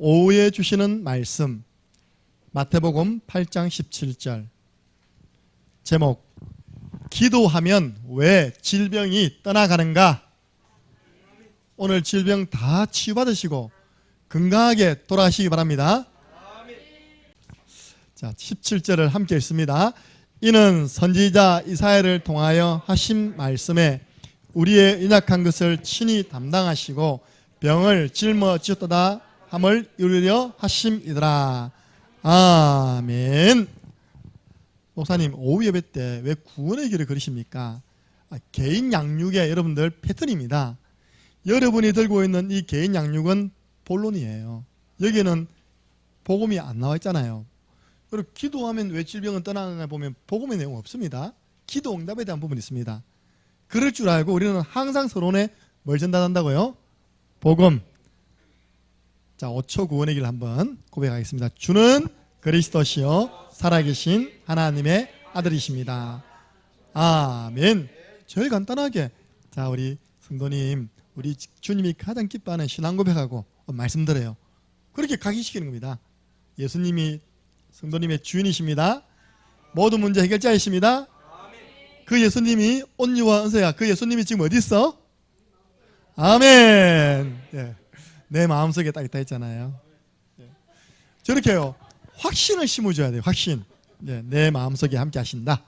오후에 주시는 말씀, 마태복음 8장 17절. 제목, 기도하면 왜 질병이 떠나가는가? 오늘 질병 다 치유받으시고 건강하게 돌아가시기 바랍니다. 자, 17절을 함께 읽습니다. 이는 선지자 이사야를 통하여 하신 말씀에 우리의 연약한 것을 친히 담당하시고 병을 짊어지셨도다 함을 이루려 하심이더라. 아멘. 목사님, 오후 예배 때 왜 구원의 길을 걸으십니까? 개인 양육의 여러분들 패턴입니다. 여러분이 들고 있는 이 개인 양육은 본론이에요. 여기는 복음이 안 나와 있잖아요. 그리고 기도하면 왜 질병은 떠나가는가 보면 복음의 내용 없습니다. 기도 응답에 대한 부분이 있습니다. 그럴 줄 알고 우리는 항상 서론에 뭘 전달한다고요? 복음. 자, 5초 구원의 길 한번 고백하겠습니다. 주는 그리스도시요 살아계신 하나님의 아들이십니다. 아멘. 제일 간단하게, 자, 우리 성도님, 우리 주님이 가장 기뻐하는 신앙 고백하고 말씀드려요. 그렇게 각인시키는 겁니다. 예수님이 성도님의 주인이십니다. 모든 문제 해결자이십니다. 그 예수님이 온유와 은혜야. 그 예수님이 지금 어디 있어? 아멘. 예. 내 마음속에 딱 있다 했잖아요. 예. 저렇게요. 확신을 심어줘야 돼요. 확신. 예. 내 마음속에 함께 하신다.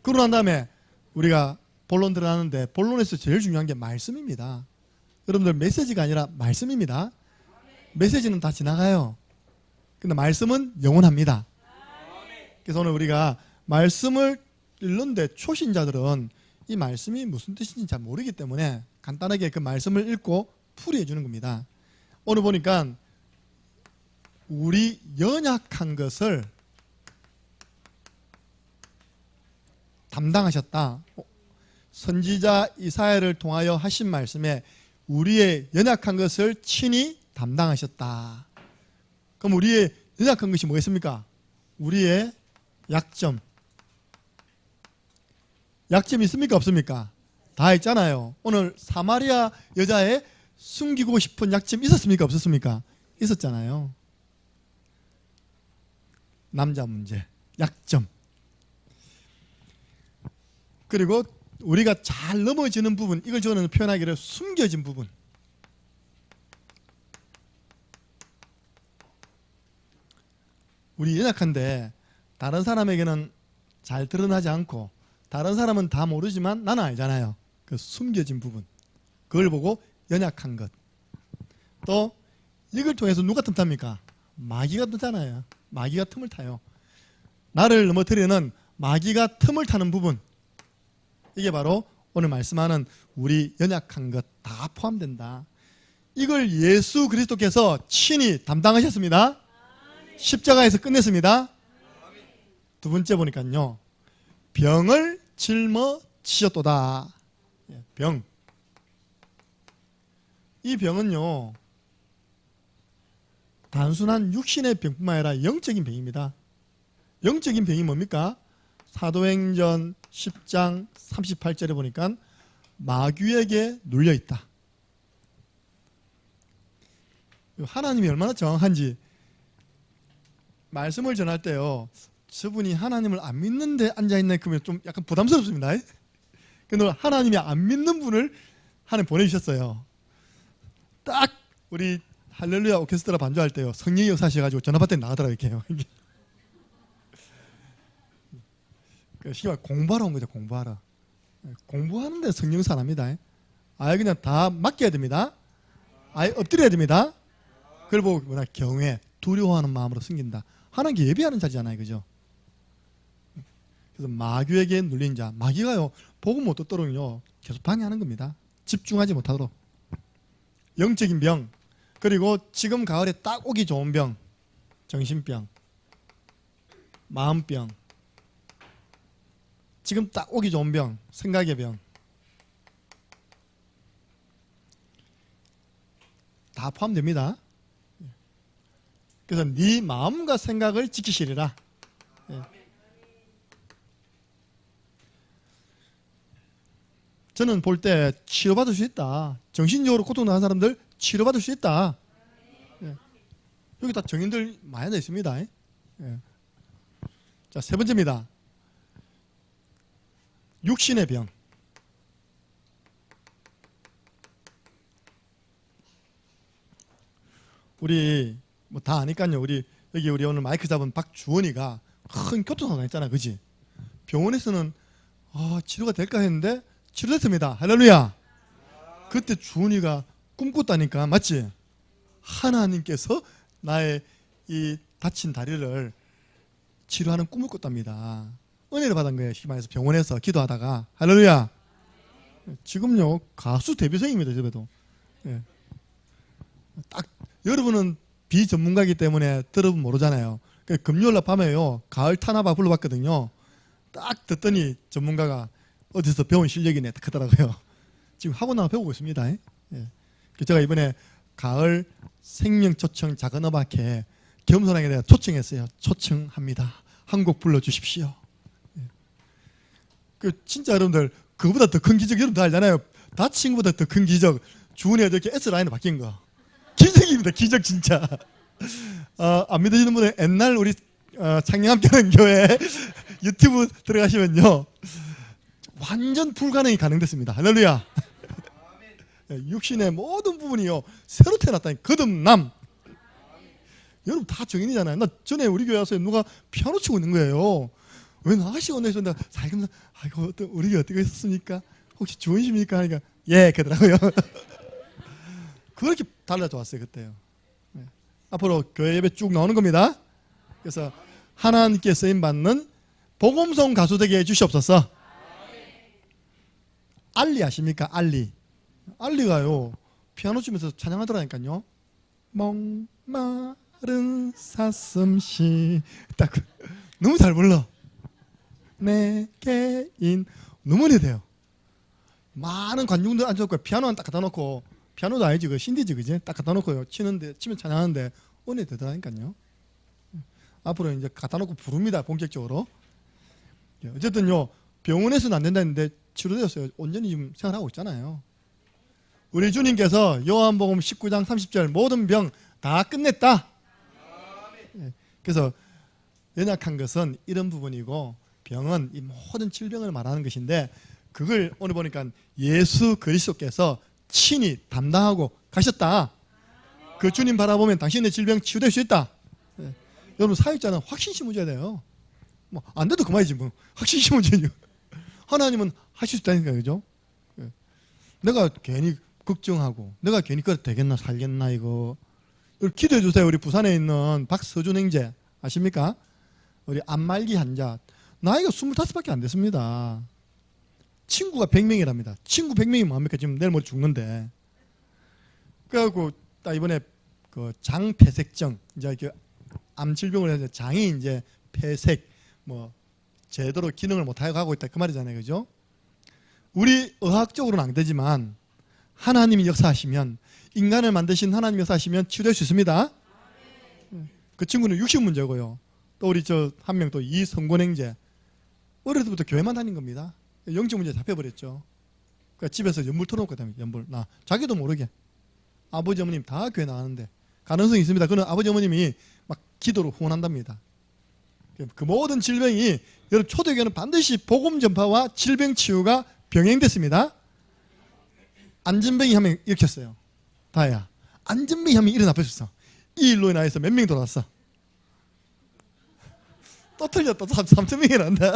그러고 난 다음에 우리가 본론 들어가는데, 본론에서 제일 중요한 게 말씀입니다. 여러분들, 메시지가 아니라 말씀입니다. 메시지는 다 지나가요. 근데 말씀은 영원합니다. 그래서 오늘 우리가 말씀을 읽는데 초신자들은 이 말씀이 무슨 뜻인지 잘 모르기 때문에 간단하게 그 말씀을 읽고 풀이해 주는 겁니다. 오늘 보니까 우리 연약한 것을 담당하셨다. 선지자 이사야를 통하여 하신 말씀에 우리의 연약한 것을 친히 담당하셨다. 그럼 우리의 연약한 것이 뭐겠습니까? 우리의 약점. 약점이 있습니까? 없습니까? 다 있잖아요. 오늘 사마리아 여자의 숨기고 싶은 약점 있었습니까? 없었습니까? 있었잖아요. 남자 문제, 약점. 그리고 우리가 잘 넘어지는 부분, 이걸 저는 표현하기를 숨겨진 부분. 우리 연약한데 다른 사람에게는 잘 드러나지 않고 다른 사람은 다 모르지만 나는 알잖아요. 그 숨겨진 부분. 그걸 보고 연약한 것. 또 이걸 통해서 누가 틈탑니까? 마귀가 틈타잖아요. 마귀가 틈을 타요. 나를 넘어뜨리는 마귀가 틈을 타는 부분. 이게 바로 오늘 말씀하는 우리 연약한 것 다 포함된다. 이걸 예수 그리스도께서 친히 담당하셨습니다. 십자가에서 끝냈습니다. 두 번째 보니까요, 병을 짊어지셨도다. 병. 이 병은요, 단순한 육신의 병뿐만 아니라 영적인 병입니다. 영적인 병이 뭡니까? 사도행전 10장 38절에 보니까 마귀에게 눌려있다. 하나님이 얼마나 정확한지, 말씀을 전할 때요, 저분이 하나님을 안 믿는데 앉아있네 그러면 좀 약간 부담스럽습니다. 근데 하나님이 안 믿는 분을 하나님 보내주셨어요. 딱 우리 할렐루야 오케스트라 반주할 때요, 성령이 역사하셔가지고 전화 받더니 나가더라고요. 이렇게. 시간 공부하러 온 거죠. 공부하러. 공부하는데 성령 역사 안 합니다. 아예 그냥 다 맡겨야 됩니다. 아예 엎드려야 됩니다. 그걸 보고 뭐냐, 경외, 두려워하는 마음으로 숨긴다. 하나님께 예배하는 자리잖아요. 그죠? 그래서 마귀에게 눌린 자, 마귀가요, 복음 못 듣도록요 계속 방해하는 겁니다. 집중하지 못하도록. 영적인 병, 그리고 지금 가을에 딱 오기 좋은 병, 정신병, 마음병, 지금 딱 오기 좋은 병, 생각의 병. 다 포함됩니다. 그래서 네 마음과 생각을 지키시리라. 저는 볼 때 치료받을 수 있다. 정신적으로 고통당한 사람들 치료받을 수 있다. 여기 다 정인들 많이 돼 있습니다. 예. 자, 세 번째입니다. 육신의 병. 우리 뭐 다 아니까요. 우리 오늘 마이크 잡은 박주원이가 큰 교통사고 했잖아, 그지? 병원에서는 치료가 될까 했는데 치료됐습니다. 할렐루야. 그때 주원이가 꿈꿨다니까, 맞지? 하나님께서 나의 이 다친 다리를 치료하는 꿈을 꿨답니다. 은혜를 받은 거예요. 쉽게 말해서 병원에서 기도하다가. 할렐루야. 지금요 가수 데뷔생입니다. 집에도. 예. 딱 여러분은 비전문가이기 때문에 들어보면 모르잖아요. 금요일날 밤에요 가을 타나바 불러봤거든요. 딱 듣더니 전문가가 어디서 배운 실력이네 딱 하더라고요. 지금 학원 나가 배우고 있습니다. 예. 제가 이번에 가을 생명 초청 작은 음악회 겸손하게 내가 초청했어요. 초청합니다. 한 곡 불러주십시오. 진짜 여러분들 그보다 더 큰 기적 여러분 다 알잖아요. 다친 것보다 더 큰 기적. 주은이가 이렇게 S라인으로 바뀐 거. 기적입니다. 기적 진짜. 안 믿으시는 분은 옛날 우리 창녕함께하는 교회 유튜브 들어가시면요. 완전 불가능이 가능됐습니다. 할렐루야. 육신의 모든 부분이요. 새로 태어났다니 거듭남. 여러분 다 정인이잖아요. 나 전에 우리 교회 와서 누가 피아노 치고 있는 거예요. 왜 아가씨가 온다 해서 내가 살금살 아이고 우리 교회 어떻게 했었습니까? 혹시 주원이십니까? 하니까 예 그러더라고요. 그렇게 달라져 왔어요 그때요. 네. 앞으로 교회 예배 쭉 나오는 겁니다. 그래서 하나님께 쓰임받는 복음성 가수 되게 해주시옵소서. 알리 아십니까? 알리가요 피아노 치면서 찬양하더라니까요. 목마른 사슴씨 딱 너무 잘 불러. 내게인 너무 은혜돼요. 많은 관중들 앉아놓고 피아노는 딱 갖다 놓고 피아노도 아니지 그 신디지 그지? 딱 갖다 놓고 치면 찬양하는데 은혜 되더라니까요. 앞으로 이제 갖다 놓고 부릅니다 본격적으로. 어쨌든요 병원에서는 안 된다는데 치료되었어요. 온전히 지금 생활하고 있잖아요. 우리 주님께서 요한복음 19장 30절 모든 병 다 끝냈다. 그래서 연약한 것은 이런 부분이고 병은 이 모든 질병을 말하는 것인데 그걸 오늘 보니까 예수 그리스도께서 친히 담당하고 가셨다. 그 주님 바라보면 당신의 질병 치유될 수 있다. 여러분 사역자는 확신 심어줘야 돼요. 뭐 안 돼도 그만이지 뭐 확신 심어줘야죠. 하나님은 하실 수 있다니까 그죠? 내가 괜히 걱정하고 내가 괜히 그래 되겠나 살겠나 이거 기도해 주세요. 우리 부산에 있는 박서준 형제 아십니까? 우리 안말기 환자 나이가 25밖에 안 됐습니다. 친구가 100명이랍니다. 친구 100명이 뭐합니까? 지금 내일 모레 죽는데. 그래갖고 딱 이번에 그 장폐색증 이제 그 암 질병을 해서 장이 이제 폐색 뭐 제대로 기능을 못하고 가고 있다 그 말이잖아요, 그죠? 우리 의학적으로는 안 되지만 하나님이 역사하시면 인간을 만드신 하나님 역사하시면 치유될 수 있습니다. 그 친구는 육신 문제고요. 또 우리 저 한 명 또 이성권 형제 어릴 때부터 교회만 다닌 겁니다. 영적 문제 잡혀버렸죠. 그러니까 집에서 연불 틀어놓거든요. 연불 나 자기도 모르게 아버지 어머님 다 교회 나가는데 가능성이 있습니다. 그는 아버지 어머님이 막 기도로 후원한답니다. 그 모든 질병이 여러분 초대교회는 반드시 복음 전파와 질병 치유가 병행됐습니다. 안전병이 한 명 일으켰어요. 다야 안전병이 한 명 일어나 버렸어. 이 일로 인해서 몇 명이 돌아왔어. 또 틀렸다. 3,000명이 난다.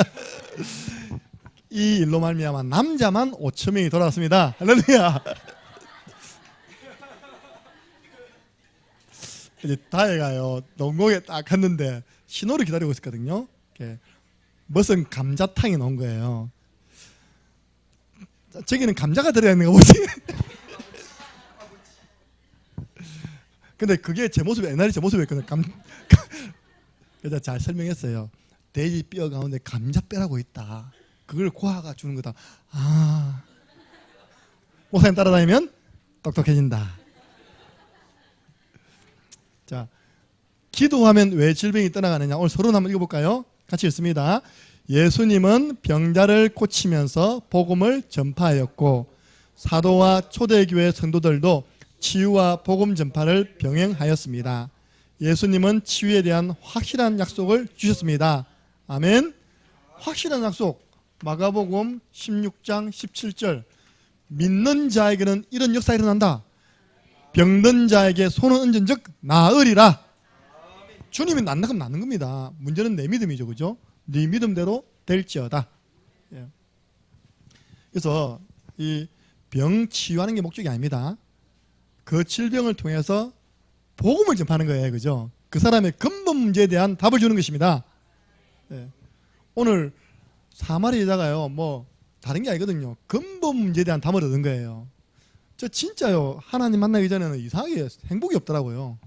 이 일로 말미암아 남자만 5,000명이 돌아왔습니다. 할렐루야. 이제 다혜가요 농공에 딱 갔는데 신호를 기다리고 있었거든요. 무슨 감자탕이 나온 거예요. 저기는 감자가 들어가 있는 거 보지. 근데 그게 제 모습이 옛날에 제 모습이었거든요. 그래서 잘 설명했어요. 돼지 뼈 가운데 감자뼈라고 있다. 그걸 고아가 주는 거다. 아, 목사님 따라다니면 똑똑해진다. 자, 기도하면 왜 질병이 떠나가느냐? 오늘 서론 한번 읽어볼까요? 같이 읽습니다. 예수님은 병자를 고치면서 복음을 전파하였고 사도와 초대교회 성도들도 치유와 복음 전파를 병행하였습니다. 예수님은 치유에 대한 확실한 약속을 주셨습니다. 아멘. 확실한 약속. 마가복음 16장 17절. 믿는 자에게는 이런 역사가 일어난다. 병든 자에게 손을 얹은 즉 나으리라. 주님이 낫는 낫는 겁니다. 문제는 내 믿음이죠. 그죠? 네 믿음대로 될지어다. 예. 그래서 이 병 치유하는 게 목적이 아닙니다. 그 질병을 통해서 복음을 전파하는 거예요. 그죠? 그 사람의 근본 문제에 대한 답을 주는 것입니다. 예. 오늘 사마리 여자가요, 뭐 다른 게 아니거든요. 근본 문제에 대한 답을 얻은 거예요. 저 진짜요, 하나님 만나기 전에는 이상하게 행복이 없더라고요.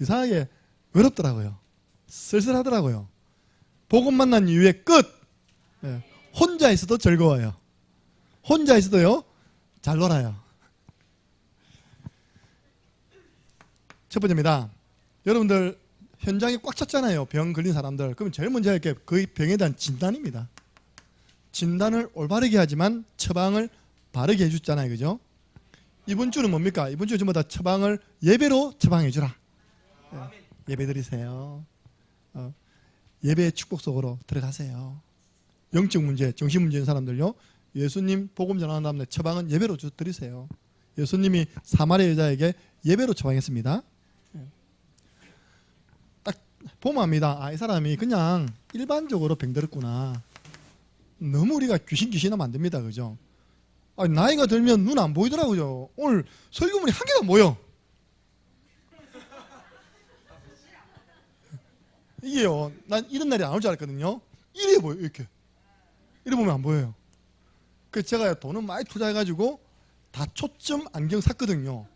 이상하게 외롭더라고요. 쓸쓸하더라고요. 복음 만난 이후에 끝. 예. 혼자 있어도 즐거워요. 혼자 있어도요 잘 놀아요. 첫 번째입니다. 여러분들 현장이 꽉 찼잖아요. 병 걸린 사람들. 그럼 제일 먼저 할 게 그 병에 대한 진단입니다. 진단을 올바르게 하지만 처방을 바르게 해주잖아요. 그죠? 이번 주는 뭡니까? 이번 주 전부 다 처방을 예배로 처방해 주라. 예배 드리세요. 예배의 축복 속으로 들어가세요. 영적 문제, 정신 문제인 사람들요, 예수님 복음 전하는 다음에 처방은 예배로 드리세요. 예수님이 사마리아 여자에게 예배로 처방했습니다. 딱 보면 압니다. 아, 이 사람이 그냥 일반적으로 병들었구나. 너무 우리가 귀신하면 안 됩니다. 그죠? 아, 나이가 들면 눈 안 보이더라고요. 오늘 설교문이 한 개도 안 보여. 이게요, 난 이런 날이 안 올 줄 알았거든요. 이래 보여. 이렇게 이래 보면 안 보여요. 그래서 제가 돈은 많이 투자해가지고 다초점 안경 샀거든요.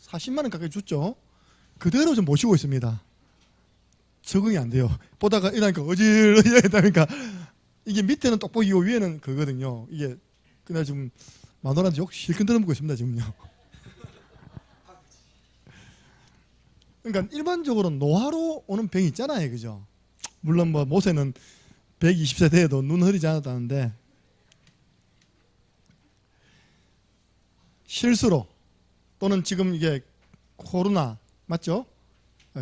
40만 원 가까이 줬죠. 그대로 좀 모시고 있습니다. 적응이 안 돼요. 보다가 이러니까 어질어질하다니까 이게 밑에는 똑똑이고 위에는 그거든요. 이게 그냥 지금 마누라한테 욕 실컷 들어먹고 있습니다. 지금요. 그러니까 일반적으로 노화로 오는 병이 있잖아요. 그죠? 물론 뭐 모세는 120세 돼도 눈 흐리지 않았다는데, 실수로 또는 지금 이게 코로나 맞죠?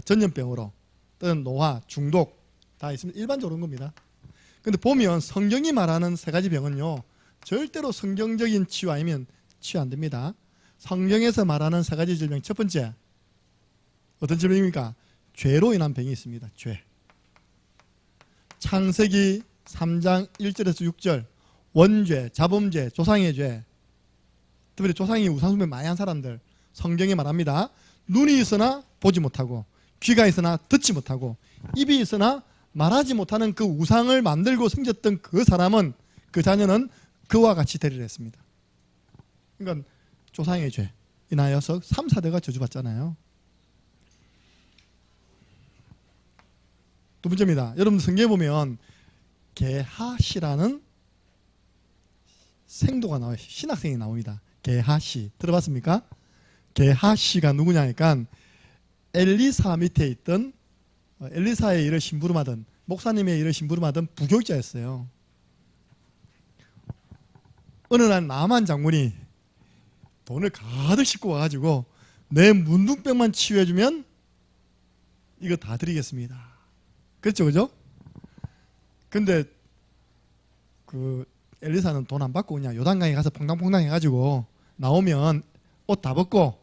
전염병으로 또는 노화, 중독 다 있으면 일반적으로 온 겁니다. 근데 보면 성경이 말하는 세 가지 병은요, 절대로 성경적인 치유 아니면 치유 안 됩니다. 성경에서 말하는 세 가지 질병, 첫 번째 어떤 질병입니까? 죄로 인한 병이 있습니다. 죄. 창세기 3장 1절에서 6절 원죄, 자범죄, 조상의 죄. 특별히 조상이 우상숭배 많이 한 사람들 성경에 말합니다. 눈이 있으나 보지 못하고, 귀가 있으나 듣지 못하고, 입이 있으나 말하지 못하는 그 우상을 만들고 생겼던 그 사람은, 그 자녀는 그와 같이 되리라 했습니다. 그러니까 조상의 죄 인하여서 3, 4대가 저주받잖아요. 두 번째입니다. 여러분 성경에 보면 게하시라는 생도가 나와요. 신학생이 나옵니다. 게하시 들어봤습니까? 게하시가 누구냐니까 엘리사 밑에 있던, 엘리사의 일을 심부름하던, 목사님의 일을 심부름하던 부교육자였어요. 어느 날 나만 장군이 돈을 가득 싣고 와가지고 내 문둥병만 치유해주면 이거 다 드리겠습니다. 그렇죠, 그죠? 근데 그 엘리사는 돈 안 받고 그냥 요단강에 가서 퐁당퐁당 해가지고 나오면 옷 다 벗고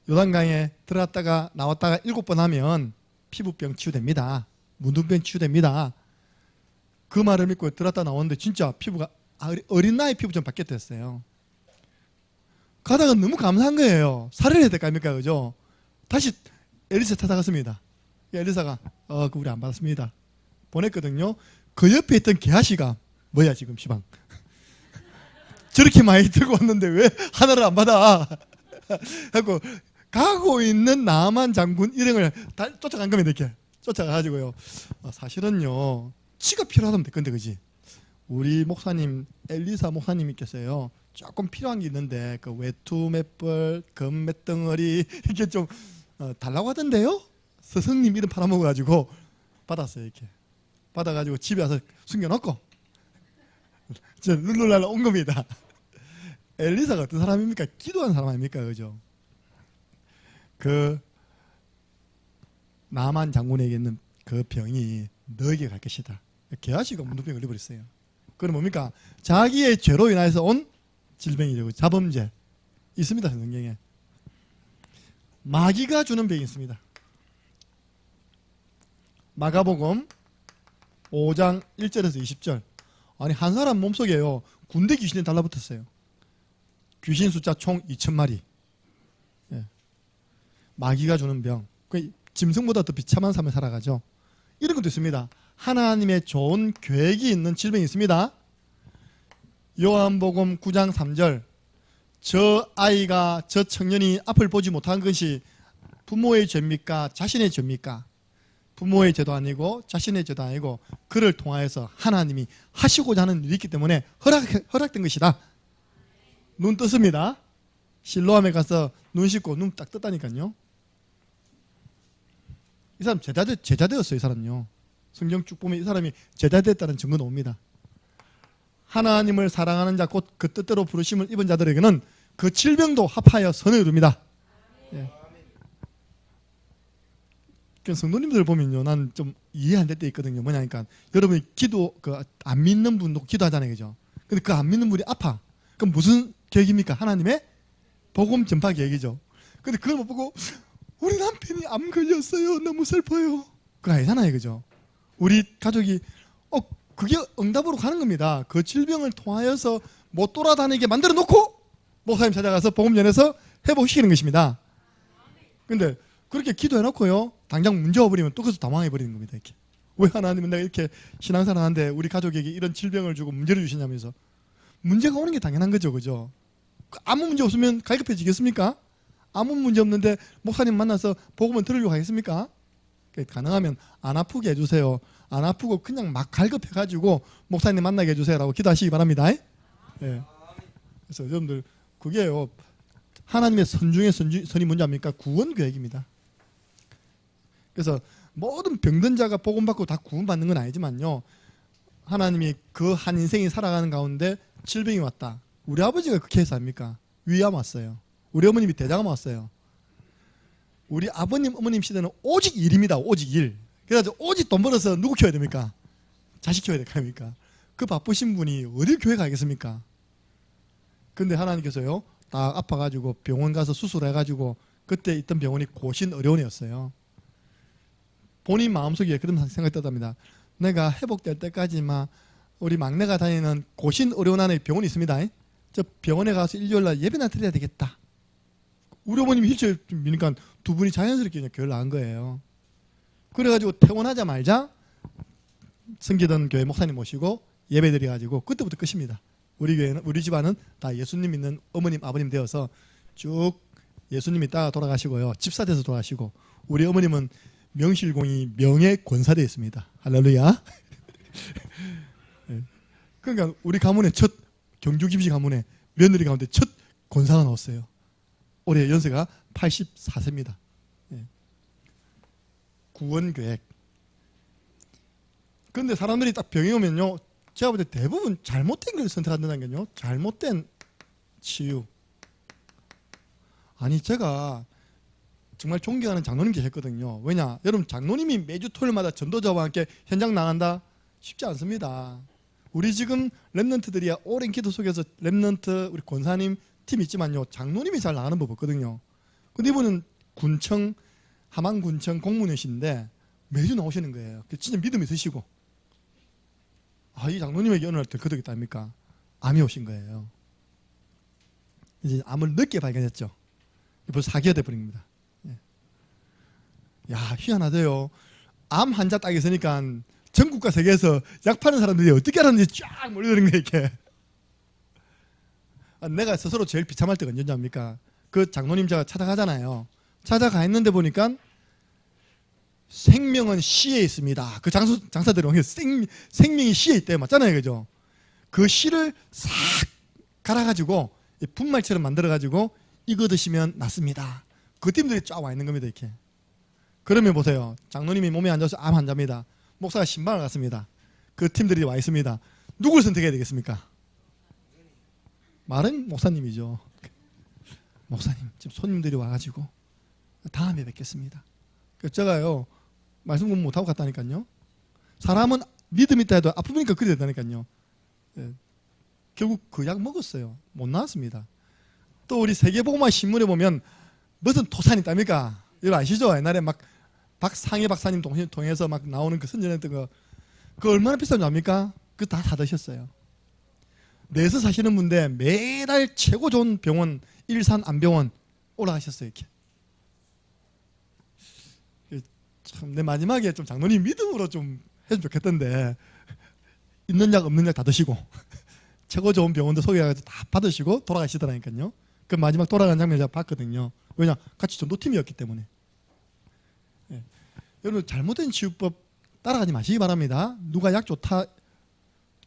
요단강에 들어갔다가 나왔다가 7번 하면 피부병 치유됩니다. 문둥병 치유됩니다. 그 말을 믿고 들어갔다 나오는데 진짜 피부가 어린 나이 피부처럼 바뀌었댔어요. 가다가 너무 감사한 거예요. 살해를 해야 될 거 아닙니까? 그죠? 다시 엘리사 찾아갔습니다. 엘리사가 그 우리 안 받았습니다. 보냈거든요. 그 옆에 있던 게하시가 뭐야 지금 시방 저렇게 많이 들고 왔는데 왜 하나를 안 받아? 하고 가고 있는 나만 장군 일행을 쫓아간 겁니다. 이렇게 쫓아가가지고요. 사실은요 치가 필요하다면 될 건데 그지? 우리 목사님 엘리사 목사님께서요 조금 필요한 게 있는데 그 외투 몇 벌, 금 몇 덩어리 이렇게 좀 달라고 하던데요? 스승님 이름 팔아먹어가지고 받았어요. 이렇게 받아가지고 집에 와서 숨겨놓고 저 룰루랄라 온 겁니다. 엘리사가 어떤 사람입니까? 기도하는 사람 아닙니까? 그죠? 그 나만 장군에게 있는 그 병이 너에게 갈 것이다. 게하시가 문둥병을 걸려버렸어요. 그건 뭡니까? 자기의 죄로 인해서 온 질병이죠. 자범죄 있습니다. 성경에. 마귀가 주는 병이 있습니다. 마가복음 5장 1절에서 20절. 아니 한 사람 몸속에요 군대 귀신이 달라붙었어요. 귀신 숫자 총 2,000마리. 예. 마귀가 주는 병. 짐승보다 더 비참한 삶을 살아가죠. 이런 것도 있습니다. 하나님의 좋은 계획이 있는 질병이 있습니다. 요한복음 9장 3절. 저 아이가 저 청년이 앞을 보지 못한 것이 부모의 죄입니까? 자신의 죄입니까? 부모의 죄도 아니고 자신의 죄도 아니고 그를 통하여서 하나님이 하시고자 하는 일이 있기 때문에 허락된 것이다. 눈 떴습니다. 실로암에 가서 눈 씻고 눈 딱 떴다니까요. 이 사람 제자 되었어요. 이 사람요. 성경 쭉 보면 이 사람이 제자 되었다는 증거는 옵니다. 하나님을 사랑하는 자 곧 그 뜻대로 부르심을 입은 자들에게는 그 질병도 합하여 선을 이룹니다. 예. 성도님들 보면요, 난 좀 이해 안 될 때 있거든요. 뭐냐니까 여러분이 기도 안 믿는 분도 기도하잖아요, 그죠? 근데 그 안 믿는 분이 아파. 그럼 무슨 계획입니까? 하나님의 복음 전파 계획이죠. 근데 그걸 못 보고 우리 남편이 암 걸렸어요. 너무 슬퍼요. 그거 아니잖아요, 그죠? 우리 가족이 그게 응답으로 가는 겁니다. 그 질병을 통하여서 못 돌아다니게 만들어 놓고 목사님 찾아가서 복음 전해서 회복시키는 것입니다. 근데 그렇게 기도해 놓고요, 당장 문제 와버리면 또 그래서 당황해 버리는 겁니다. 이렇게. 왜 하나님은 내가 이렇게 신앙생활 하는데 우리 가족에게 이런 질병을 주고 문제를 주시냐면서. 문제가 오는 게 당연한 거죠, 그죠? 아무 문제 없으면 갈급해지겠습니까? 아무 문제 없는데 목사님 만나서 복음을 들으려고 하겠습니까? 가능하면 안 아프게 해주세요. 안 아프고 그냥 막 갈급해가지고 목사님 만나게 해주세요라고 기도하시기 바랍니다. 예. 그래서 여러분들 그게요, 하나님의 선 중에 선이 뭔지 압니까? 구원 계획입니다. 그래서 모든 병든 자가 복음받고 다 구원받는 건 아니지만요, 하나님이 그 한 인생이 살아가는 가운데 질병이 왔다. 우리 아버지가 그 케이스 아닙니까? 위암 왔어요. 우리 어머님이 대장암 왔어요. 우리 아버님 어머님 시대는 오직 일입니다. 오직 일. 그래가지고 오직 돈 벌어서 누구 키워야 됩니까? 자식 키워야 될 거 아닙니까? 그 바쁘신 분이 어디 교회 가겠습니까? 근데 하나님께서요, 딱 아파가지고 병원 가서 수술해가지고 그때 있던 병원이 고신의료원이었어요. 본인 마음속에 그런 생각이 떴답니다. 내가 회복될 때까지만 우리 막내가 다니는 고신의료원 안에 병원이 있습니다. 저 병원에 가서 일요일날 예배나 드려야 되겠다. 우리 어머님이 휠체어 미니까 두 분이 자연스럽게 그냥 교회를 나간 거예요. 그래가지고 퇴원하자마자 섬기던 교회 목사님 모시고 예배 드려가지고 그때부터 끝입니다. 우리 교회는, 우리 집안은 다 예수님 믿는 어머님 아버님 되어서 쭉 예수님이 따라 돌아가시고요, 집사 돼서 돌아가시고, 우리 어머님은 명실공히 명예 권사되어 있습니다. 할렐루야. 그러니까 우리 가문의 첫 경주 김씨 가문의 며느리 가운데 첫 권사가 나왔어요. 올해 연세가 84세입니다. 구원 계획. 그런데 사람들이 딱 병이 오면요, 제가 볼 때 대부분 잘못된 걸 선택한다는 게요, 잘못된 치유. 아니 제가 정말 존경하는 장로님 계셨거든요. 왜냐? 여러분, 장로님이 매주 토요일마다 전도자와 함께 현장 나간다? 쉽지 않습니다. 우리 지금 랩런트들이 오랜 기도 속에서 랩런트 우리 권사님 팀 있지만요, 장로님이 잘 나가는 법 없거든요. 근데 이분은 군청, 함안군청 공무원이신데 매주 나오시는 거예요. 진짜 믿음 있으시고, 이 장로님에게 어느 날 들거덕이 있답니까? 암이 오신 거예요. 이제 암을 늦게 발견했죠. 벌써 4개월 돼버립니다. 야, 희한하대요. 암 환자 딱 있으니까 전국과 세계에서 약 파는 사람들이 어떻게 알았는지 쫙 몰려드는 거예요, 이렇게. 내가 스스로 제일 비참할 때가 언제인지 압니까? 그 장로님 제가 찾아가잖아요. 찾아가 있는데 보니까 생명은 씨에 있습니다. 그 장사들이 생명이 씨에 있대, 맞잖아요, 그죠? 그 씨를 싹 갈아가지고 분말처럼 만들어가지고 이거 드시면 낫습니다. 그 팀들이 쫙 와 있는 겁니다, 이렇게. 그러면 보세요. 장로님이 몸에 앉아서 암 환자입니다. 목사가 신방을 갔습니다. 그 팀들이 와 있습니다. 누굴 선택해야 되겠습니까? 말은 목사님이죠. 목사님, 지금 손님들이 와가지고 다음에 뵙겠습니다. 제가요, 말씀 공부 못하고 갔다니까요. 사람은 믿음 있다 해도 아프니까 그래야 된다니까요. 예. 결국 그 약 먹었어요. 못 나왔습니다. 또 우리 세계보고만 신문에 보면 무슨 토산이 있답니까? 이거 아시죠? 옛날에 막 박상희 박사님 통해서 막 나오는 그 선전했던 거, 그거 얼마나 비싼 줄 압니까? 그거 다 사드셨어요. 내에서 사시는 분인데 매달 최고 좋은 병원 일산암병원 올라가셨어요. 이렇게. 참 내 마지막에 좀 장로님 믿음으로 좀 해주면 좋겠던데, 있는 약 없는 약 다 드시고 최고 좋은 병원도 소개해가지고 다 받으시고 돌아가시더라니까요. 그 마지막 돌아가는 장면 제가 봤거든요. 왜냐? 같이 전도팀이었기 때문에. 예. 여러분 잘못된 치유법 따라가지 마시기 바랍니다. 누가 약 좋다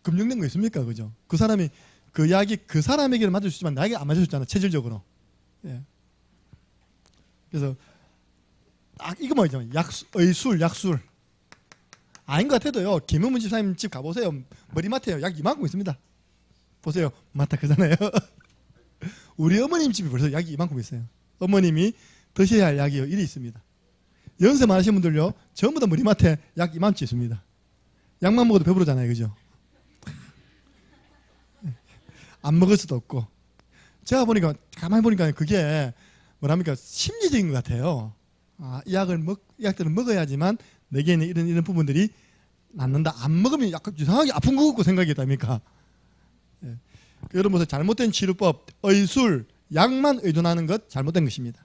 검증된 거 있습니까? 그죠? 그 사람이 그 약이 그 사람에게는 맞을 수 있지만 나에게 안 맞을 수 있잖아, 체질적으로. 예. 그래서 딱 이거 뭐죠? 의술, 약술. 아닌 것 같아도요. 김은문 집사님 집 가보세요. 머리맡에 약 이만큼 있습니다. 보세요. 맞다 그잖아요. 우리 어머님 집이 벌써 약이 이만큼 있어요. 어머님이 드셔야 할 약이 일이 있습니다. 연세 많으신 분들요, 전부 다 머리맡에 약 이만큼 있습니다. 약만 먹어도 배부르잖아요, 그죠? 안 먹을 수도 없고. 제가 보니까 가만히 보니까 그게 뭐랍니까, 심리적인 것 같아요. 아, 이 약들은 먹어야지만 내게는 이런 부분들이 낫는다. 안 먹으면 약간 이상하게 아픈 것 같고 생각이 있답니까? 예. 여러분, 잘못된 치료법, 의술, 약만 의존하는 것 잘못된 것입니다.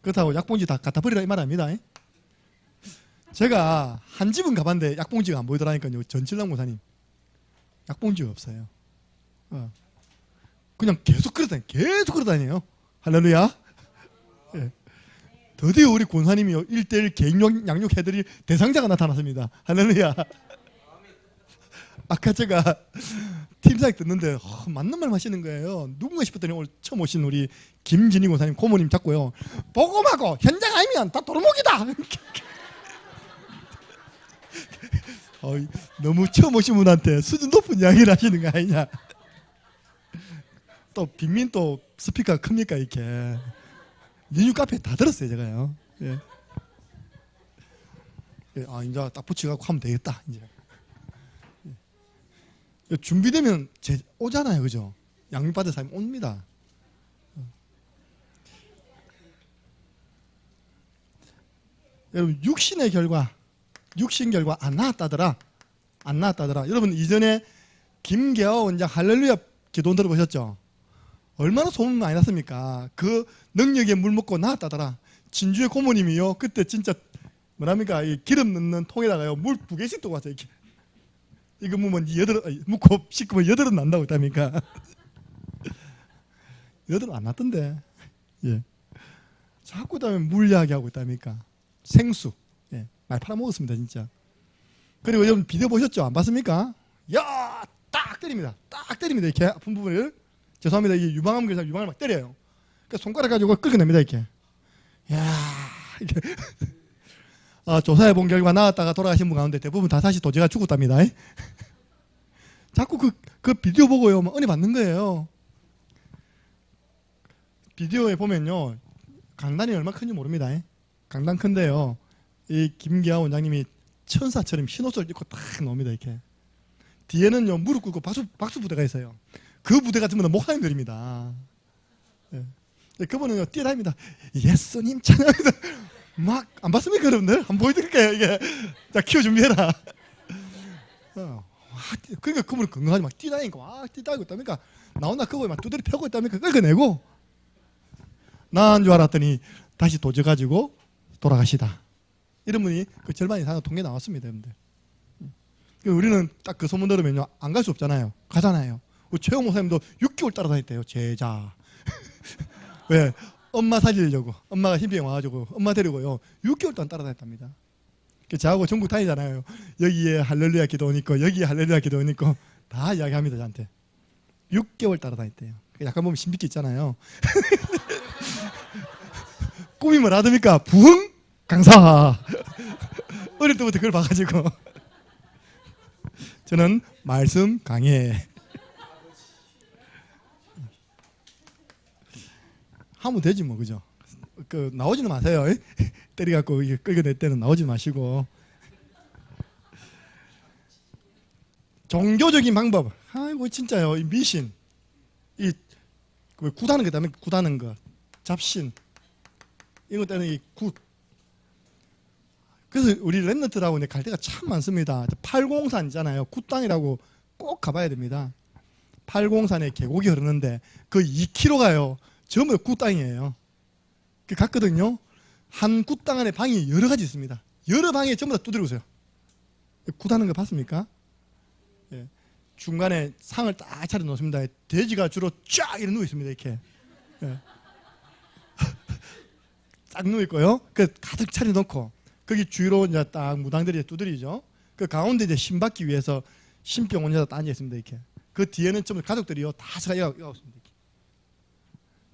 그렇다고 약봉지 다 갖다 버리라 이 말 아닙니다. 제가 한 집은 가봤는데 약봉지가 안 보이더라니까요. 전칠랑 모사님 약봉지가 없어요. 그냥 계속 그러다녀요. 할렐루야. 예. 드디어 우리 권사님이 1:1 개인 양육 해드릴 대상자가 나타났습니다. 할렐루야. 아까 제가 팀사역 듣는데 맞는 말 하시는 거예요. 누군가 싶었더니 오늘 처음 오신 우리 김진희 권사님 고모님 잡고요, 복음하고 현장 아니면 다 도루묵이다. 너무 처음 오신 분한테 수준 높은 이야기를 하시는 거 아니냐. 또 빈민 또 스피커가 큽니까 이렇게. 리뉴 카페 다 들었어요 제가요. 예. 아 이제 딱 붙여갖고 하면 되겠다 이제. 예. 준비되면 오잖아요, 그죠? 양육받을 사람이 옵니다. 여러분 육신 결과 안 나왔다더라. 여러분 이전에 김계화 원장 할렐루야 기도 들어보셨죠? 얼마나 소문 많이 났습니까? 그 능력에 물 먹고 나왔다더라. 진주의 고모님이요, 그때 진짜 뭐랍니까, 이 기름 넣는 통에다가요 물 2개씩 두고 왔어요. 이렇게. 이거 묵고 씻으면 여드름 난다고 했답니까? 여드름 안 났던데. 예. 자꾸 다음에 물 이야기하고 있답니까? 생수. 예. 말 팔아먹었습니다 진짜. 그리고 여러분 비디오 보셨죠? 안 봤습니까? 야, 딱 때립니다. 이렇게 아픈 부분을. 죄송합니다. 이게 유방암 교사 유방을 막 때려요. 그러니까 손가락 가지고 끌어냅니다 이렇게. 야, 이렇게. 조사해 본 결과 나왔다가 돌아가신 분 가운데 대부분 다 다시 도제가 죽었답니다. 자꾸 그 비디오 보고요, 막 은혜 받는 거예요. 비디오에 보면요, 강단이 얼마나 큰지 모릅니다. 강단 큰데요, 이 김기아 원장님이 천사처럼 흰 옷을 입고 딱 나옵니다 이렇게. 뒤에는요 무릎 꿇고 박수 부대가 있어요. 그 부대가 전부 다 목사님들입니다. 예. 그분은 뛰어다닙니다. 예수님 찬양합니다. 막 안 봤습니까 여러분들? 한번 보여드릴게요. 이게 자 키워 준비해라. 그러니까 그분은 건강하지 막 뛰다니까 막 뛰다니고 있답니까? 나온다 그거에 막 두드리 펴고 있답니까? 끌어내고 나은 줄 알았더니 다시 도져가지고 돌아가시다. 이런 분이 그 절반 이상 통계 나왔습니다, 여러분들. 우리는 딱 그 소문 들으면요 안 갈 수 없잖아요. 가잖아요. 최영 목사님도 6개월 따라다녔대요. 제자. 왜? 엄마 살리려고. 엄마가 힘병 와가지고 엄마 데리고요 6개월 동안 따라다녔답니다. 저하고 전국 다니잖아요. 여기에 할렐루야 기도원 있고 여기에 할렐루야 기도원 있고 다 이야기합니다 저한테. 6개월 따라다녔대요. 약간 보면 신비기 있잖아요. 꿈이 뭐라듭니까? 부흥 강사. 어릴 때부터 그걸 봐가지고 저는 말씀 강해. 하면 되지 뭐, 그죠? 나오지는 마세요. 때려갖고 끌어낼 때는 나오지 마시고. 종교적인 방법. 아이고 진짜요. 이 미신, 이 굿하는 거 때문에 굿하는 거, 잡신, 이것 때문에 이 굿. 그래서 우리 랩런트라고 갈 데가 참 많습니다. 803 있잖아요. 굿땅이라고 꼭 가봐야 됩니다. 803에 계곡이 흐르는데 그 2km가요. 전부 다 굿땅이에요. 갔거든요. 한 굿땅 안에 방이 여러 가지 있습니다. 여러 방에 전부 다 두드리고 있어요. 굿하는 거 봤습니까? 예. 중간에 상을 딱 차려 놓습니다. 돼지가 주로 쫙 이렇게 누워 있습니다. 이렇게. 예. 딱 누워 있고요. 그 가득 차려 놓고 거기 주위로 이제 딱 무당들이 두드리죠. 그 가운데 이제 신 받기 위해서 신병 혼자 딱 앉아 있습니다. 이렇게. 그 뒤에는 전부 가족들이요 다 서가 있습니다.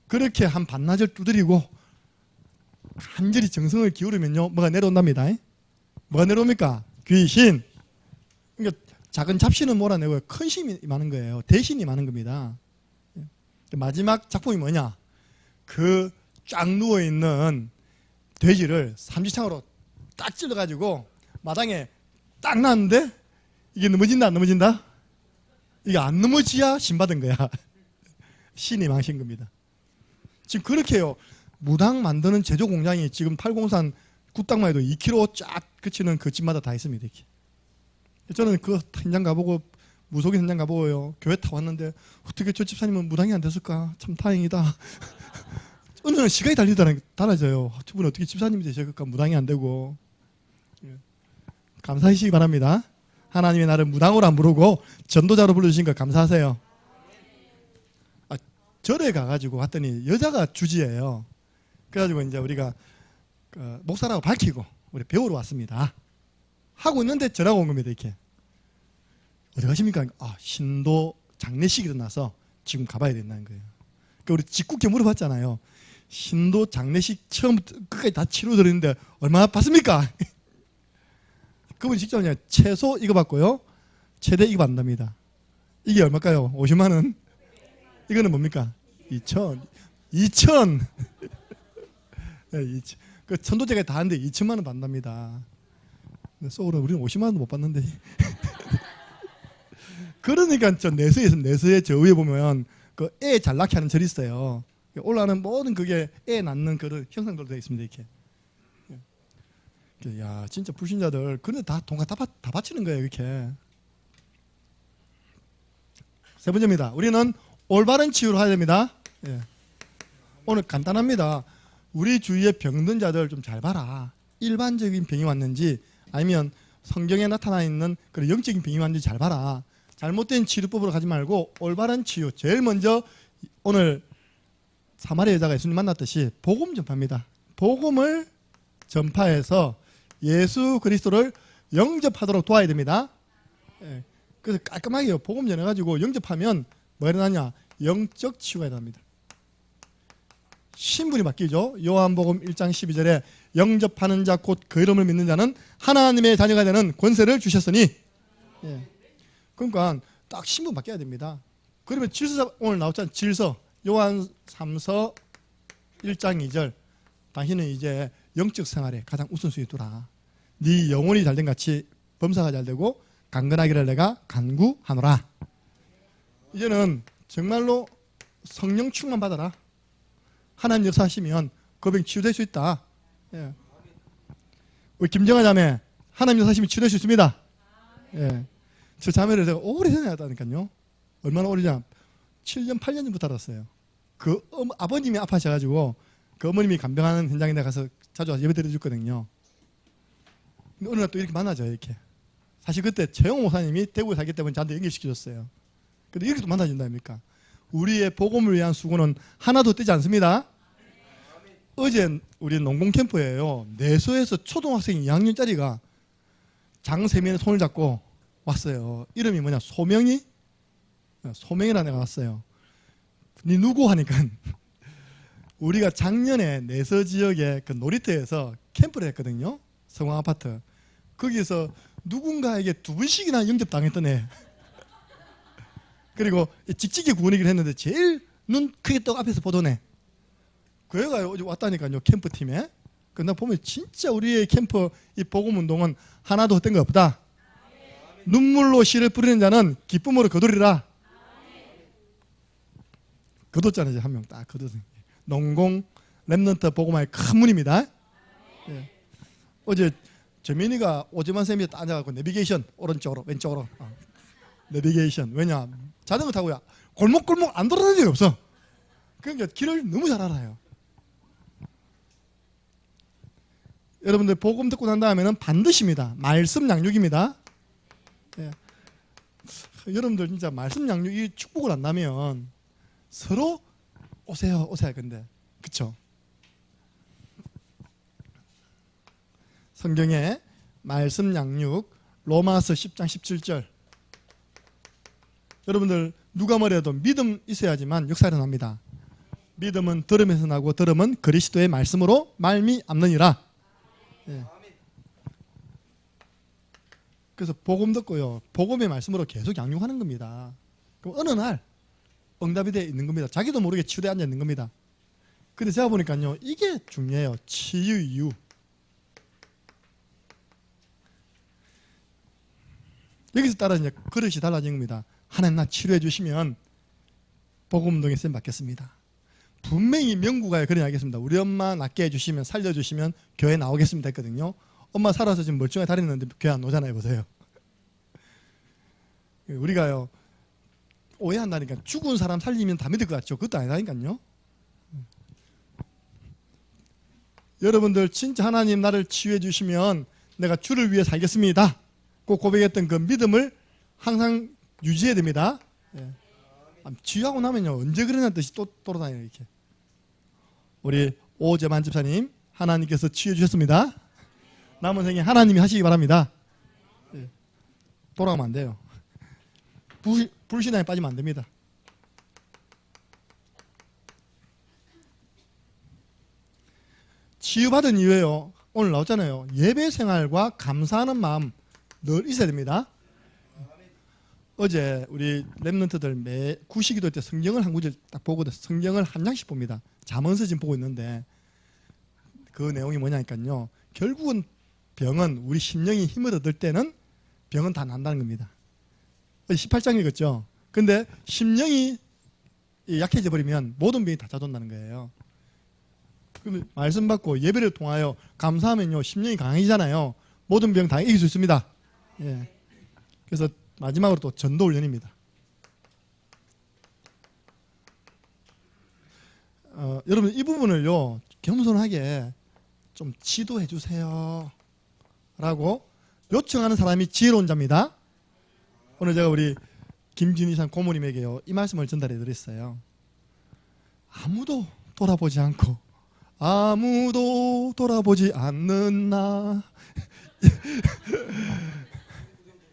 그렇게 한 반나절 두드리고 간절히 정성을 기울이면요 뭐가 내려온답니다. 뭐가 내려옵니까? 귀신. 그러니까 작은 잡신은 몰아내고 큰 신이 많은 거예요. 대신이 많은 겁니다. 마지막 작품이 뭐냐? 그 쫙 누워 있는 돼지를 삼지창으로 딱 찔러가지고 마당에 딱 놨는데 이게 넘어진다 안 넘어진다? 이게 안 넘어지야 신 받은 거야. 신이 망신 겁니다. 지금 그렇게 해요. 무당 만드는 제조 공장이 지금 803 굿땅만 해도 2km 쫙 그치는 그 집마다 다 있습니다. 이렇게. 저는 그 현장 가보고 무속인 현장 가보고요. 교회 타 왔는데 어떻게 저 집사님은 무당이 안 됐을까? 참 다행이다. 어느 날 시간이 달라져요. 저분 어떻게 집사님이 되실까? 무당이 안 되고. 감사하시기 바랍니다. 하나님이 나를 무당으로 안 부르고 전도자로 불러주신 거 감사하세요. 절에 가가지고 왔더니 여자가 주지예요. 그래가지고 이제 우리가 목사라고 밝히고 우리 배우러 왔습니다. 하고 있는데 전화가 온 겁니다. 이렇게. 어디 가십니까? 신도 장례식이 일어나서 지금 가봐야 된다는 거예요. 그러니까 우리 직국회 물어봤잖아요. 신도 장례식 처음부터 끝까지 다 치료드렸는데 얼마나 받습니까? 그분이 직접 그냥 최소 이거 받고요. 최대 이거 받는답니다. 이게 얼마일까요? 50만 원? 이거는 뭡니까? 2천. 네, 그 천도제가 다 하는데 2천만 원 받는답니다. 소울은 우리는 50만 원도 못 받는데. 그러니까 저 내서의 저 위에 보면 그 애 잘 낳게 하는 절이 있어요. 올라가는 모든 그게 애 낳는 그런 형상들로 되어 있습니다. 이렇게. 야 진짜 불신자들 그런데 다 돈가 다 바치는 거예요. 이렇게. 세 번째입니다. 우리는 올바른 치유를 해야 됩니다. 예. 오늘 간단합니다. 우리 주위에 병든 자들 좀 잘 봐라. 일반적인 병이 왔는지 아니면 성경에 나타나 있는 그런 영적인 병이 왔는지 잘 봐라. 잘못된 치료법으로 가지 말고 올바른 치유. 제일 먼저 오늘 사마리아 여자가 예수님 만났듯이 복음 전파입니다. 복음을 전파해서 예수 그리스도를 영접하도록 도와야 됩니다. 예. 그래서 깔끔하게 복음 전해가지고 영접하면 뭐 일어나냐? 영적 치유가 일어납니다. 신분이 바뀌죠. 요한복음 1장 12절에 영접하는 자 곧 그 이름을 믿는 자는 하나님의 자녀가 되는 권세를 주셨으니. 예. 그러니까 딱 신분 바뀌어야 됩니다. 그러면 질서 오늘 나왔잖아요. 질서 요한 3서 1장 2절 당신은 이제 영적 생활에 가장 우선순위 두라. 네 영혼이 잘된 같이 범사가 잘되고 강건하기를 내가 간구하노라. 이제는 정말로 성령 충만 받아라. 하나님 역사하시면 그 병 치유될 수 있다. 예. 우리 김정아 자매 하나님 역사하시면 치유될 수 있습니다. 예. 저 자매를 제가 오래전에 하다니까요. 얼마나 오래냐? 7년 8년 전부터 알았어요. 그 아버님이 아파하셔가지고 그 어머님이 간병하는 현장에 가서 자주 예배 드려줬거든요. 어느 날 또 이렇게 만나죠. 이렇게. 사실 그때 최영 목사님이 대구에 살기 때문에 저한테 연결시켜줬어요. 근데 이렇게 또 만나준다니까. 우리의 복음을 위한 수고는 하나도 떼지 않습니다. 어제 우리 농공 캠프예요. 내소에서 초등학생 2학년짜리가 장세민의 손을 잡고 왔어요. 이름이 뭐냐? 소명이라는 애가 왔어요. 니 누구 하니까 우리가 작년에 내서 지역의 그 놀이터에서 캠프를 했거든요. 성황 아파트. 거기서 누군가에게 2번씩이나 영접당했던 애. 그리고 직직이 구원이긴 했는데 제일 눈 크게 떠 앞에서 보던 애. 그 애가 어제 왔다니까요. 캠프팀에. 그나 보면 진짜 우리의 캠프 이 복음 운동은 하나도 헛된 거 없다. 눈물로 씨를 뿌리는 자는 기쁨으로 거두리라. 거뒀잖아요. 한 명 딱 거뒀어요. 농공 렘넌트 복음화의 큰 문입니다. 예. 어제 재민이가 오지만 쌤이 딱 앉아갖고 내비게이션 오른쪽으로 왼쪽으로 내비게이션. 왜냐 자전거 타고야 골목골목 안 돌아다닌 적이 없어. 그러니까 길을 너무 잘 알아요. 여러분들 복음 듣고 난 다음에는 반드시입니다. 말씀 양육입니다. 예. 여러분들 진짜 말씀 양육이 축복을 한다면 서로 오세요 할 건데 그쵸? 성경에 말씀 양육 로마서 10장 17절 여러분들 누가 뭐래도 믿음 있어야지만 역사 일어납니다. 믿음은 들음에서 나고 들음은 그리스도의 말씀으로 말미암느니라. 예. 그래서 복음 듣고요. 복음의 말씀으로 계속 양육하는 겁니다. 그럼 어느 날 응답이 되어 있는 겁니다. 자기도 모르게 치유되어 앉아 있는 겁니다. 근데 제가 보니까요. 이게 중요해요. 치유 이유. 여기서 따라 이제 그릇이 달라진 겁니다. 하나님 나 치료해 주시면 복음 운동에 쓰임 받겠습니다. 분명히 명구가 그런 이야기했습니다. 우리 엄마 낫게 해주시면 살려주시면 교회 나오겠습니다 했거든요. 엄마 살아서 지금 멀쩡하게 다니는데 교회 안 오잖아요. 보세요. 우리가요 오해한다니까 죽은 사람 살리면 다 믿을 것 같죠. 그것도 아니라니까요. 여러분들 진짜 하나님 나를 치유해 주시면 내가 주를 위해 살겠습니다. 꼭 고백했던 그 믿음을 항상 유지해야 됩니다. 예. 치유하고 나면요 언제 그러냐는 뜻이 또 돌아다녀요. 이렇게 우리 오재만 집사님 하나님께서 치유해 주셨습니다. 남은 생에 하나님이 하시기 바랍니다. 예. 돌아가면 안 돼요. 불신앙에 빠지면 안 됩니다. 치유받은 이후에요 오늘 나왔잖아요. 예배 생활과 감사하는 마음 늘 있어야 됩니다. 어제 우리 렘넌트들 매 구시기도 때 성경을 한 구절 딱 보거든. 성경을 한 장씩 봅니다. 잠언서 지금 보고 있는데 그 내용이 뭐냐니까요. 결국은 병은 우리 심령이 힘을 얻을 때는 병은 다 난다는 겁니다. 18장 읽었죠. 근데 심령이 약해져 버리면 모든 병이 다 찾아온다는 거예요. 그러면 말씀 받고 예배를 통하여 감사하면요 심령이 강해지잖아요. 모든 병 다 이길 수 있습니다. 예. 그래서 마지막으로 또 전도 훈련입니다. 여러분 이 부분을요 겸손하게 좀 지도해 주세요 라고 요청하는 사람이 지혜로운 자입니다. 오늘 제가 우리 김진희산 고모님에게요 이 말씀을 전달해 드렸어요. 아무도 돌아보지 않고 아무도 돌아보지 않는 나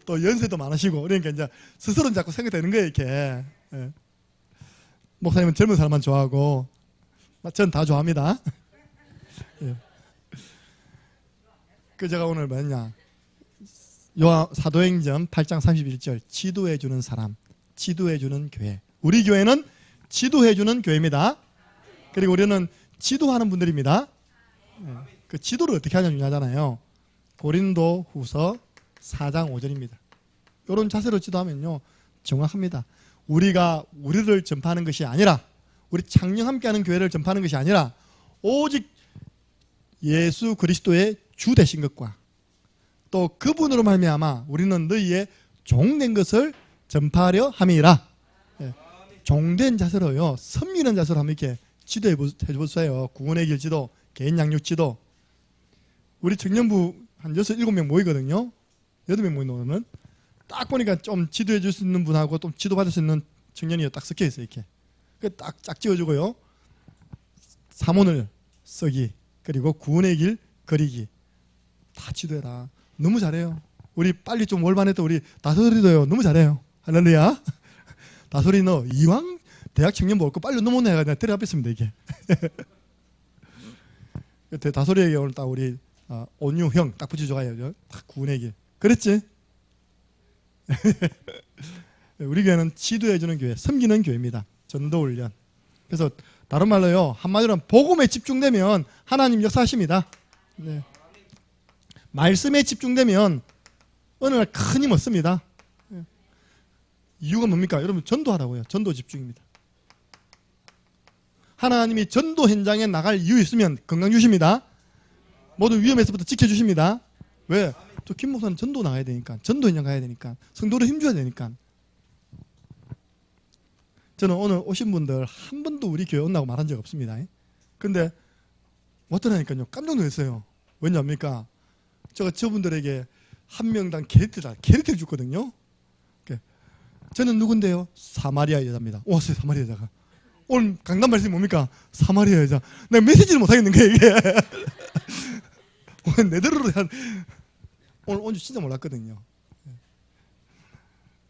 또 연세도 많으시고 그러니까 이제 스스로는 자꾸 생각되는 거예요. 이렇게 예. 목사님은 젊은 사람만 좋아하고 전 다 좋아합니다. 예. 그 제가 오늘 뭐냐 사도행전 8장 31절 지도해주는 사람 지도해주는 교회 우리 교회는 지도해주는 교회입니다. 그리고 우리는 지도하는 분들입니다. 예. 그 지도를 어떻게 하냐 중요하잖아요. 고린도 후서 4장 5절입니다. 이런 자세로 지도하면요 정확합니다. 우리가 우리를 전파하는 것이 아니라 우리 창녕 함께하는 교회를 전파하는 것이 아니라 오직 예수 그리스도의 주 되신 것과 또 그분으로 말미암아 우리는 너희의 종된 것을 전파하려 함이라. 예. 종된 자세로요 섬기는 자세로 한번 이렇게 지도해 보세요. 구원의 길 지도, 개인 양육 지도. 우리 청년부 한 6, 7명 모이거든요. 8명 모이면 딱 보니까 좀 지도해 줄 수 있는 분하고 또 지도받을 수 있는 청년이 딱 섞여 있어요. 이렇게 딱 짝 지어주고요. 사문을 쓰기 그리고 구원의 길 그리기 다 지도해라. 너무 잘해요. 우리 빨리 좀 올반했던 우리 다솔이도요 너무 잘해요. 할렐루야. 다솔이 너 이왕 대학 청년부 올 거 빨리 넘어오네 해가 내가 데려갔습니다. 이게 다솔이에게 오늘 딱 우리 온유형 딱 붙여줘가요. 딱 구원의 길 그랬지? 우리 교회는 지도해주는 교회, 섬기는 교회입니다. 전도훈련. 그래서 다른 말로요, 한마디로 복음에 집중되면 하나님 역사하십니다. 네. 말씀에 집중되면 어느 날 큰 힘 얻습니다. 네. 이유가 뭡니까? 여러분, 전도하라고요. 전도 집중입니다. 하나님이 전도 현장에 나갈 이유 있으면 건강 주십니다. 모든 위험에서부터 지켜주십니다. 왜? 또 김 목사는 전도 나가야 되니까, 전도 현장 가야 되니까, 성도를 힘줘야 되니까. 저는 오늘 오신 분들 한 번도 우리 교회 온다고 말한 적 없습니다. 근데 왔더라니까요, 깜짝 놀랐어요. 왜냐합니까? 제가 저분들에게 한 명당 게르트를 줬거든요. 저는 누군데요? 사마리아 여자입니다. 왔어요, 사마리아 여자가. 오늘 강단 말씀이 뭡니까? 사마리아 여자. 내가 메시지를 못하겠는 거예요, 이게. 오늘 내대로로 오늘 온 줄 진짜 몰랐거든요.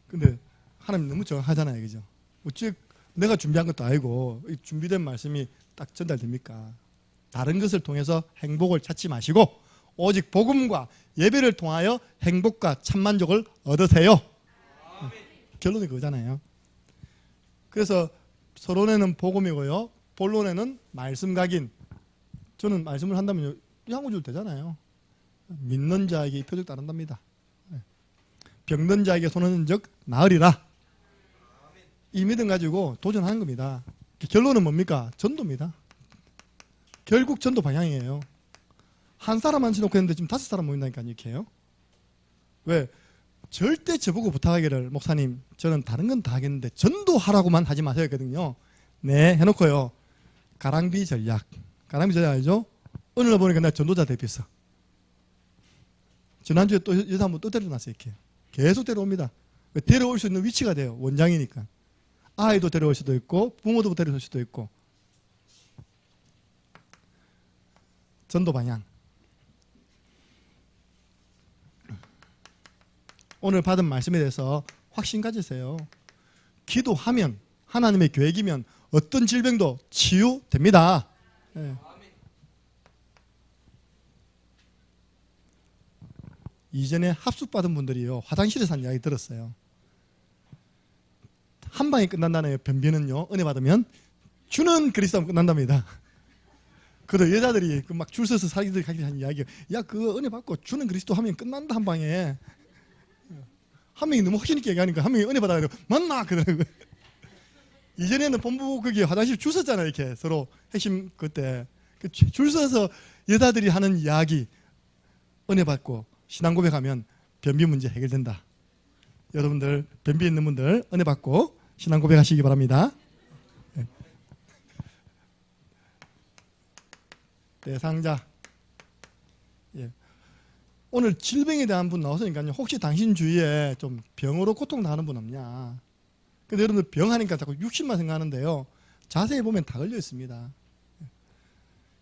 근데 하나님 너무 정확하잖아요, 그죠? 어찌 내가 준비한 것도 아니고 준비된 말씀이 딱 전달됩니까? 다른 것을 통해서 행복을 찾지 마시고 오직 복음과 예배를 통하여 행복과 참만족을 얻으세요. 결론이 그거잖아요. 그래서 서론에는 복음이고요, 본론에는 말씀 각인. 저는 말씀을 한다면 양호줄 되잖아요. 믿는 자에게 표적 따른답니다. 병든 자에게 손은 적 나으리라. 이 믿음 가지고 도전하는 겁니다. 결론은 뭡니까? 전도입니다. 결국 전도 방향이에요. 한 사람 앉혀놓고 했는데 지금 5사람 모인다니까 이렇게 해요. 왜? 절대 저보고 부탁하기를, 목사님 저는 다른 건 다 하겠는데 전도하라고만 하지 마세요 했거든요. 네, 해놓고요, 가랑비 전략. 가랑비 전략 알죠? 어느 날 보니까 내가 전도자 대표했어. 지난주에 또 여자 한 번 또 데려놨어요. 이렇게 계속 데려옵니다. 데려올 수 있는 위치가 돼요. 원장이니까. 아이도 데려올 수도 있고 부모도 데려올 수도 있고. 전도 방향. 오늘 받은 말씀에 대해서 확신 가지세요. 기도하면, 하나님의 계획이면 어떤 질병도 치유됩니다. 네. 이전에 합숙받은 분들이요, 화장실에서 한 이야기 들었어요. 한 방에 끝난다네요. 변비는요, 은혜 받으면 주는 그리스도 하면 끝난답니다. 그래도 여자들이 막 줄 서서 사기들 가기 한 이야기, 야 그거 은혜 받고 주는 그리스도 하면 끝난다. 한 방에. 한 명이 너무 확신 있게 얘기하니까 한 명이 은혜 받아가지고 맞나 그러더라고요. 이전에는 본부 거기 화장실 줄 섰잖아요. 이렇게 서로 핵심 그때 줄 서서 여자들이 하는 이야기, 은혜 받고 신앙 고백하면 변비 문제 해결된다. 여러분들 변비 있는 분들 은혜 받고 신앙 고백하시기 바랍니다. 대상자. 예. 오늘 질병에 대한 분 나왔으니까요, 혹시 당신 주위에 좀 병으로 고통당하는 분 없냐. 근데 여러분들 병하니까 자꾸 육신만 생각하는데요, 자세히 보면 다 걸려 있습니다.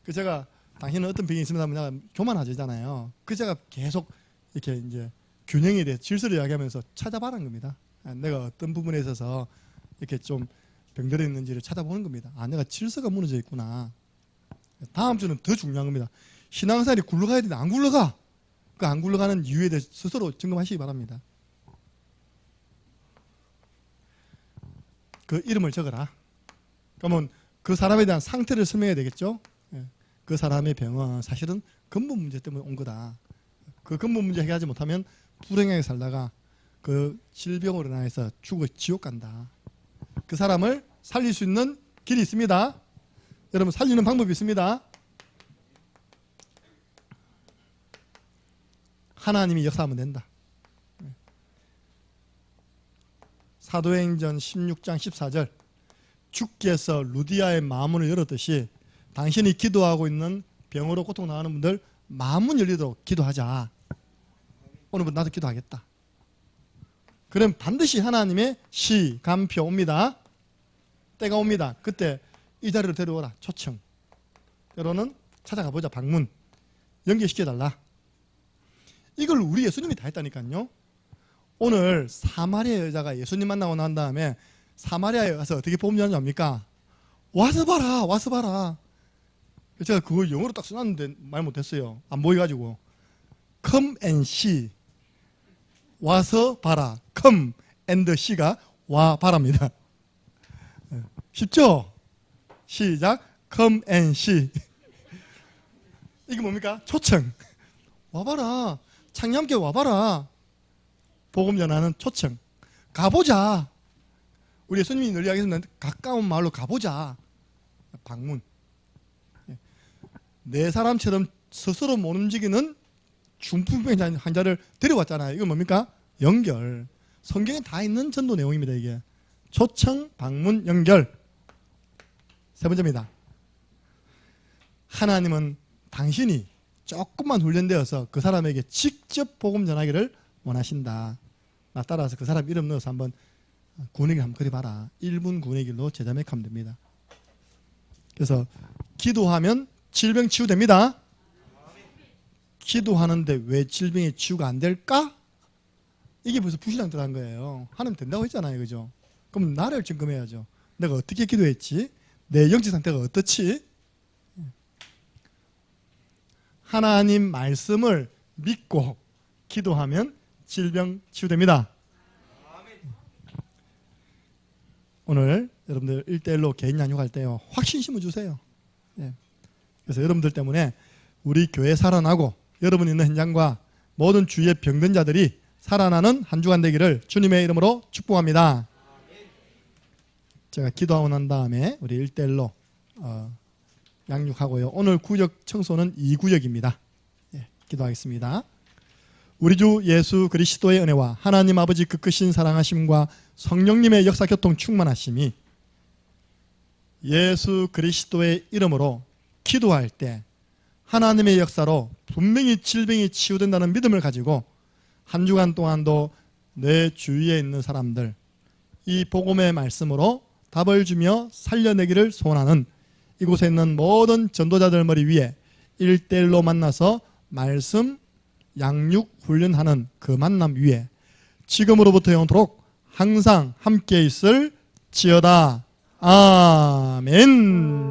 그 제가 당신은 어떤 병이 있습니다 하면 내가 교만하잖아요. 그 제가 계속 이렇게 이제 균형에 대해 질서를 이야기하면서 찾아봐라는 겁니다. 내가 어떤 부분에 있어서 이렇게 좀 병들어 있는지를 찾아보는 겁니다. 아, 내가 질서가 무너져 있구나. 다음 주는 더 중요한 겁니다. 신앙생활이 굴러가야 되는데 안 굴러가. 그 안 굴러가는 이유에 대해서 스스로 점검하시기 바랍니다. 그 이름을 적어라. 그러면 그 사람에 대한 상태를 설명해야 되겠죠. 그 사람의 병은 사실은 근본 문제 때문에 온 거다. 그 근본 문제 해결하지 못하면 불행하게 살다가 그 질병으로 인해서 죽어 지옥 간다. 그 사람을 살릴 수 있는 길이 있습니다. 여러분, 살리는 방법이 있습니다. 하나님이 역사하면 된다. 사도행전 16장 14절, 주께서 루디아의 마음을 열었듯이 당신이 기도하고 있는 병으로 고통당하는 분들 마음은 열리도록 기도하자. 오늘부터 나도 기도하겠다. 그럼 반드시 하나님의 시간표 옵니다. 때가 옵니다. 그때 이 자리로 데려오라. 초청. 때로는 찾아가 보자. 방문. 연결시켜달라. 이걸 우리 예수님이 다 했다니까요. 오늘 사마리아 여자가 예수님 만나고 난 다음에 사마리아에 가서 어떻게 복음 전하는지 압니까? 와서 봐라. 와서 봐라. 제가 그걸 영어로 딱 써놨는데 말 못했어요. 안 보여가지고. Come and see. 와서 봐라. Come and see가 와 봐랍니다. 쉽죠? 시작. come and see. 이게 뭡니까? 초청. 와봐라. 창녀함께 와봐라. 복음 전하는 초청. 가보자. 우리 예수님이 늘 이야기했는데 가까운 마을로 가보자. 방문. 네 사람처럼 스스로 못 움직이는 중풍병 환자를 데려왔잖아요. 이건 뭡니까? 연결. 성경에 다 있는 전도 내용입니다. 이게 초청, 방문, 연결. 세 번째입니다. 하나님은 당신이 조금만 훈련되어서 그 사람에게 직접 복음 전하기를 원하신다. 나 따라서 그 사람 이름 넣어서 한번 구원의 길 한번 그려봐라. 1분 구원의 길로 제자맥하면 됩니다. 그래서 기도하면 질병 치유됩니다. 기도하는데 왜 질병이 치유가 안 될까? 이게 벌써 부신앙 들어간 거예요. 하나님 된다고 했잖아요. 그죠? 그럼 나를 점검해야죠. 내가 어떻게 기도했지? 내 영적 상태가 어떻지? 하나님 말씀을 믿고 기도하면 질병 치유됩니다. 오늘 여러분들 1대1로 개인 양육할 때요, 확신 심어주세요. 그래서 여러분들 때문에 우리 교회 살아나고 여러분 있는 현장과 모든 주위의 병든 자들이 살아나는 한 주간 되기를 주님의 이름으로 축복합니다. 제가 기도하고 난 다음에 우리 1대1로 양육하고요. 오늘 구역 청소는 2구역입니다. 기도하겠습니다. 우리 주 예수 그리스도의 은혜와 하나님 아버지 그 크신 사랑하심과 성령님의 역사교통 충만하심이 예수 그리스도의 이름으로 기도할 때 하나님의 역사로 분명히 질병이 치유된다는 믿음을 가지고 한 주간 동안도 내 주위에 있는 사람들 이 복음의 말씀으로 답을 주며 살려내기를 소원하는 이곳에 있는 모든 전도자들 머리 위에 1대1로 만나서 말씀, 양육, 훈련하는 그 만남 위에 지금으로부터 영원토록 항상 함께 있을 지어다. 아멘.